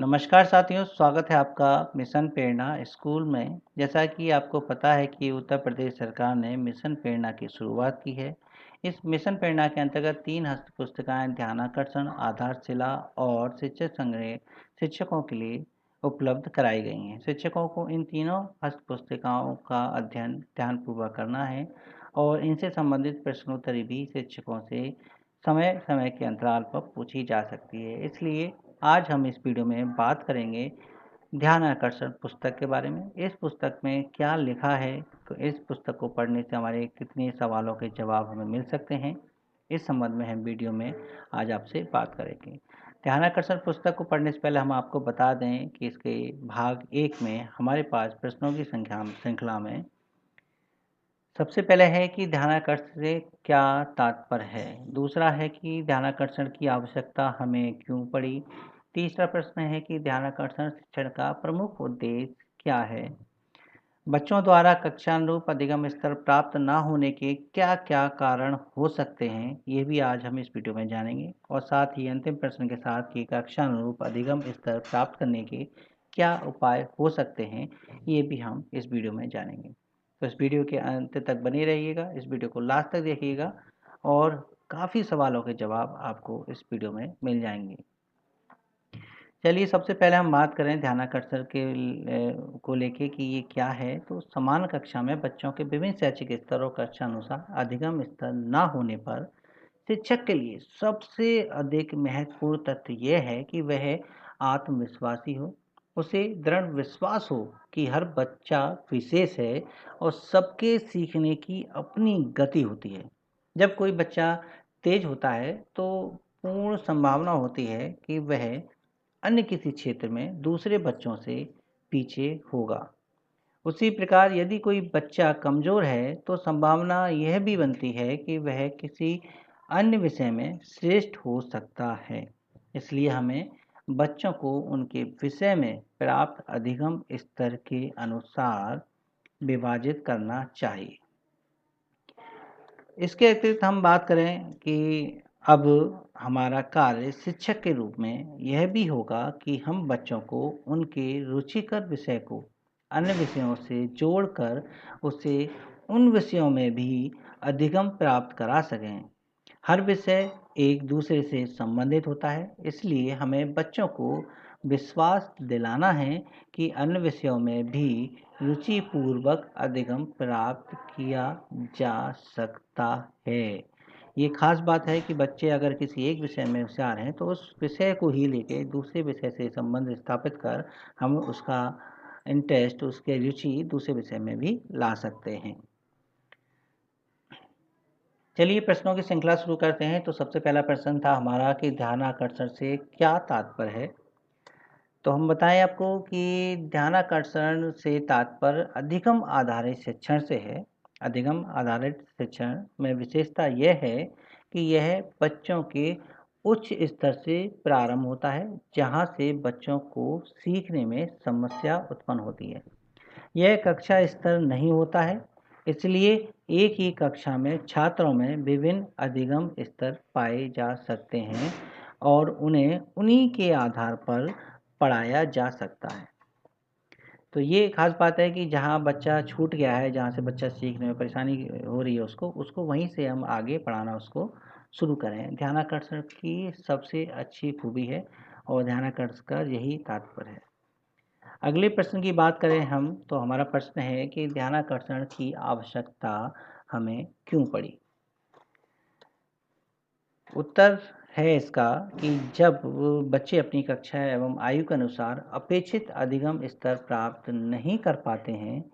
नमस्कार साथियों, स्वागत है आपका मिशन प्रेरणा स्कूल में। जैसा कि आपको पता है कि उत्तर प्रदेश सरकार ने मिशन प्रेरणा की शुरुआत की है। इस मिशन प्रेरणा के अंतर्गत 3 हस्त पुस्तिकाएं ध्यानाकर्षण, आधारशिला और शिक्षक संग्रह शिक्षकों के लिए उपलब्ध कराई गई हैं। शिक्षकों को इन तीनों हस्त पुस्तिकाओं का अध्ययन ध्यानपूर्वक करना है और इनसे संबंधित प्रश्नोत्तरी भी शिक्षकों से समय समय के अंतराल पर पूछी जा सकती है। इसलिए आज हम इस वीडियो में बात करेंगे ध्यान आकर्षण पुस्तक के बारे में। इस पुस्तक में क्या लिखा है, तो इस पुस्तक को पढ़ने से हमारे कितने सवालों के जवाब हमें मिल सकते हैं, इस संबंध में हम वीडियो में आज आपसे बात करेंगे। ध्यान आकर्षण पुस्तक को पढ़ने से पहले हम आपको बता दें कि इसके भाग 1 में हमारे पास प्रश्नों की श्रृंखला में सबसे पहले है कि ध्यानाकर्षण से क्या तात्पर्य है। दूसरा है कि ध्यानाकर्षण की आवश्यकता हमें क्यों पड़ी। तीसरा प्रश्न है कि ध्यानाकर्षण शिक्षण का प्रमुख उद्देश्य क्या है। बच्चों द्वारा कक्षानुरूप अधिगम स्तर प्राप्त न होने के क्या क्या कारण हो सकते हैं, ये भी आज हम इस वीडियो में जानेंगे। और साथ ही अंतिम प्रश्न के साथ कि कक्षानुरूप अधिगम स्तर प्राप्त करने के क्या उपाय हो सकते हैं, ये भी हम इस वीडियो में जानेंगे। तो इस वीडियो के अंत तक बने रहिएगा, इस वीडियो को लास्ट तक देखिएगा और काफ़ी सवालों के जवाब आपको इस वीडियो में मिल जाएंगे। चलिए सबसे पहले हम बात करें ध्यानाकर्षण को लेके कि ये क्या है। तो समान कक्षा में बच्चों के विभिन्न शैक्षिक स्तर और कक्षा अनुसार अधिगम स्तर न होने पर शिक्षक के लिए सबसे अधिक महत्वपूर्ण तथ्य यह है कि वह आत्मविश्वासी हो। उसे दृढ़ विश्वास हो कि हर बच्चा विशेष है और सबके सीखने की अपनी गति होती है। जब कोई बच्चा तेज होता है तो पूर्ण संभावना होती है कि वह अन्य किसी क्षेत्र में दूसरे बच्चों से पीछे होगा। उसी प्रकार यदि कोई बच्चा कमज़ोर है तो संभावना यह भी बनती है कि वह किसी अन्य विषय में श्रेष्ठ हो सकता है। इसलिए हमें बच्चों को उनके विषय में प्राप्त अधिगम स्तर के अनुसार विभाजित करना चाहिए। इसके अतिरिक्त हम बात करें कि अब हमारा कार्य शिक्षक के रूप में यह भी होगा कि हम बच्चों को उनके रुचिकर विषय को अन्य विषयों से जोड़कर उसे उन विषयों में भी अधिगम प्राप्त करा सकें। हर विषय एक दूसरे से संबंधित होता है, इसलिए हमें बच्चों को विश्वास दिलाना है कि अन्य विषयों में भी रुचिपूर्वक अधिगम प्राप्त किया जा सकता है। ये खास बात है कि बच्चे अगर किसी एक विषय में होशियार हैं तो उस विषय को ही लेके दूसरे विषय से संबंध स्थापित कर हम उसका इंटरेस्ट, उसकी रुचि दूसरे विषय में भी ला सकते हैं। चलिए प्रश्नों की श्रृंखला शुरू करते हैं। तो सबसे पहला प्रश्न था हमारा कि ध्यानाकर्षण से क्या तात्पर्य है। तो हम बताएं आपको कि ध्यानाकर्षण से तात्पर्य अधिगम आधारित शिक्षण से है। अधिगम आधारित शिक्षण में विशेषता यह है कि यह बच्चों के उच्च स्तर से प्रारंभ होता है, जहां से बच्चों को सीखने में समस्या उत्पन्न होती है। यह कक्षा स्तर नहीं होता है, इसलिए एक ही कक्षा में छात्रों में विभिन्न अधिगम स्तर पाए जा सकते हैं और उन्हें उन्हीं के आधार पर पढ़ाया जा सकता है। तो ये खास बात है कि जहाँ बच्चा छूट गया है, जहाँ से बच्चा सीखने में परेशानी हो रही है उसको वहीं से हम आगे पढ़ाना उसको शुरू करें। ध्यानाकर्षण की सबसे अच्छी खूबी है और ध्यानाकर्षण का यही तात्पर्य है। अगले प्रश्न की बात करें हम, तो हमारा प्रश्न है कि ध्यानाकर्षण की आवश्यकता हमें क्यों पड़ी। उत्तर है इसका कि जब बच्चे अपनी कक्षा एवं आयु के अनुसार अपेक्षित अधिगम स्तर प्राप्त नहीं कर पाते हैं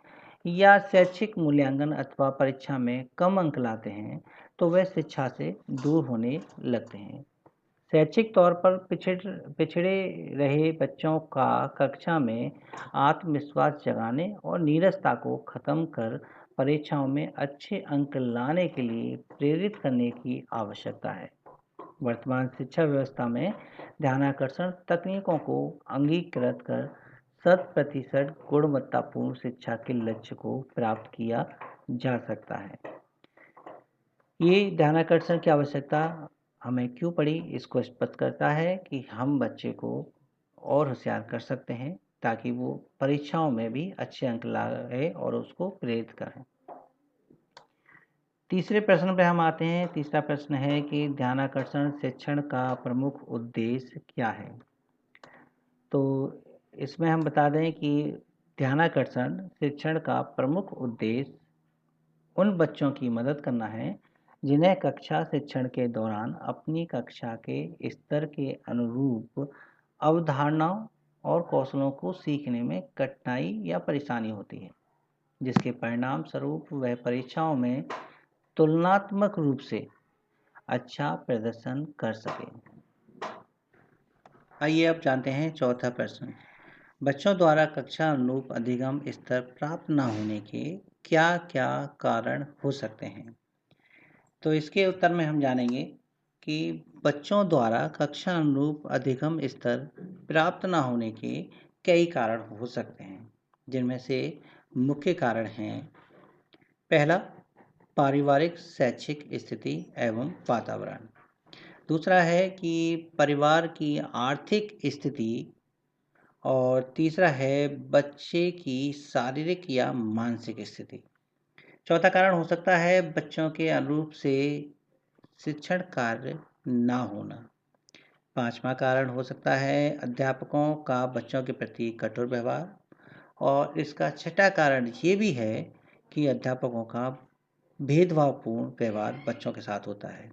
या शैक्षिक मूल्यांकन अथवा परीक्षा में कम अंक लाते हैं तो वे शिक्षा से दूर होने लगते हैं। शैक्षिक तौर पर पिछड़े रहे बच्चों का कक्षा में आत्मविश्वास जगाने और नीरसता को खत्म कर परीक्षाओं में अच्छे अंक लाने के लिए प्रेरित करने की आवश्यकता है। वर्तमान शिक्षा व्यवस्था में ध्यानाकर्षण तकनीकों को अंगीकृत कर 100% गुणवत्तापूर्ण शिक्षा के लक्ष्य को प्राप्त किया जा सकता है। ये ध्यानाकर्षण की आवश्यकता हमें क्यों पड़ी, इसको स्पष्ट करता है कि हम बच्चे को और होशियार कर सकते हैं, ताकि वो परीक्षाओं में भी अच्छे अंक लाए और उसको प्रेरित करें। तीसरे प्रश्न पे हम आते हैं। तीसरा प्रश्न है कि ध्यानाकर्षण शिक्षण का प्रमुख उद्देश्य क्या है? तो इसमें हम बता दें कि ध्यानाकर्षण शिक्षण का प्रमुख उद्देश्य उन बच्चों की मदद करना है जिन्हें कक्षा शिक्षण के दौरान अपनी कक्षा के स्तर के अनुरूप अवधारणाओं और कौशलों को सीखने में कठिनाई या परेशानी होती है, जिसके परिणाम स्वरूप वह परीक्षाओं में तुलनात्मक रूप से अच्छा प्रदर्शन कर सके। आइए अब जानते हैं चौथा प्रश्न। बच्चों द्वारा कक्षा अनुरूप अधिगम स्तर प्राप्त न होने के क्या क्या कारण हो सकते हैं? तो इसके उत्तर में हम जानेंगे कि बच्चों द्वारा कक्षा अनुरूप अधिगम स्तर प्राप्त न होने के कई कारण हो सकते हैं, जिनमें से मुख्य कारण हैं: पहला, पारिवारिक शैक्षिक स्थिति एवं वातावरण। दूसरा है कि परिवार की आर्थिक स्थिति। और तीसरा है बच्चे की शारीरिक या मानसिक स्थिति। चौथा कारण हो सकता है बच्चों के अनुरूप से शिक्षण कार्य ना होना। पांचवा कारण हो सकता है अध्यापकों का बच्चों के प्रति कठोर व्यवहार। और इसका छठा कारण ये भी है कि अध्यापकों का भेदभावपूर्ण व्यवहार बच्चों के साथ होता है।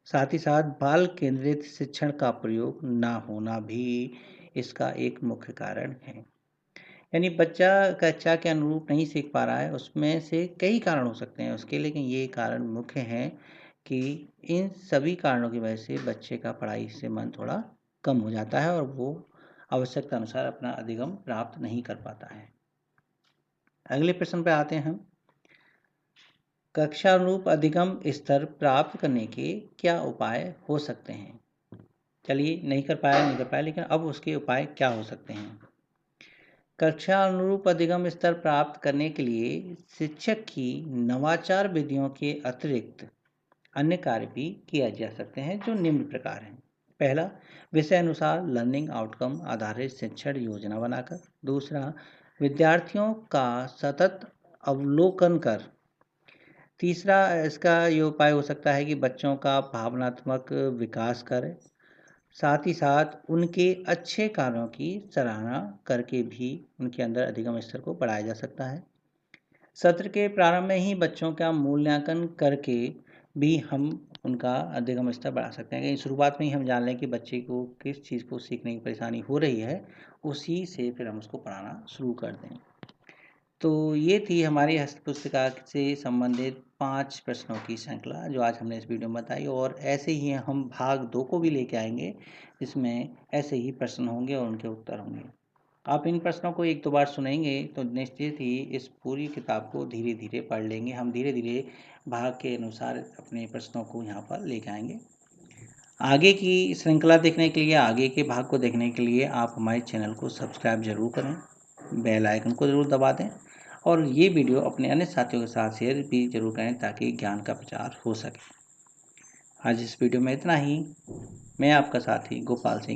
साथ ही साथ बाल केंद्रित शिक्षण का प्रयोग ना होना भी इसका एक मुख्य कारण है। यानी बच्चा कक्षा के अनुरूप नहीं सीख पा रहा है, उसमें से कई कारण हो सकते हैं उसके, लेकिन ये कारण मुख्य हैं कि इन सभी कारणों की वजह से बच्चे का पढ़ाई से मन थोड़ा कम हो जाता है और वो आवश्यकता अनुसार अपना अधिगम प्राप्त नहीं कर पाता है। अगले प्रश्न पर आते हैं हम। कक्षा अनुरूप अधिगम स्तर प्राप्त करने के क्या उपाय हो सकते हैं? चलिए, नहीं कर पाया, लेकिन अब उसके उपाय क्या हो सकते हैं? कक्षा अनुरूप अधिगम स्तर प्राप्त करने के लिए शिक्षक की नवाचार विधियों के अतिरिक्त अन्य कार्य भी किया जा सकते हैं, जो निम्न प्रकार हैं। पहला, विषय अनुसार लर्निंग आउटकम आधारित शिक्षण योजना बनाकर। दूसरा, विद्यार्थियों का सतत अवलोकन कर। तीसरा, इसका ये उपाय हो सकता है कि बच्चों का भावनात्मक विकास करें। साथ ही साथ उनके अच्छे कार्यों की सराहना करके भी उनके अंदर अधिगम स्तर को बढ़ाया जा सकता है। सत्र के प्रारंभ में ही बच्चों का मूल्यांकन करके भी हम उनका अधिगम स्तर बढ़ा सकते हैं। कहीं शुरुआत में ही हम जान लें कि बच्चे को किस चीज़ को सीखने की परेशानी हो रही है, उसी से फिर हम उसको पढ़ाना शुरू कर दें। तो ये थी हमारी हस्त पुस्तिका से संबंधित 5 प्रश्नों की श्रृंखला, जो आज हमने इस वीडियो में बताई। और ऐसे ही हम भाग 2 को भी लेके आएंगे, जिसमें ऐसे ही प्रश्न होंगे और उनके उत्तर होंगे। आप इन प्रश्नों को 1-2 बार सुनेंगे तो निश्चित ही इस पूरी किताब को धीरे धीरे पढ़ लेंगे। हम धीरे धीरे भाग के अनुसार अपने प्रश्नों को यहाँ पर लेके आएंगे। आगे की श्रृंखला देखने के लिए, आगे के भाग को देखने के लिए आप हमारे चैनल को सब्सक्राइब जरूर करें, बेल आइकन को ज़रूर दबा दें और ये वीडियो अपने अन्य साथियों के साथ शेयर भी जरूर करें, ताकि ज्ञान का प्रचार हो सके। आज इस वीडियो में इतना ही। मैं आपका साथी गोपाल सिंह।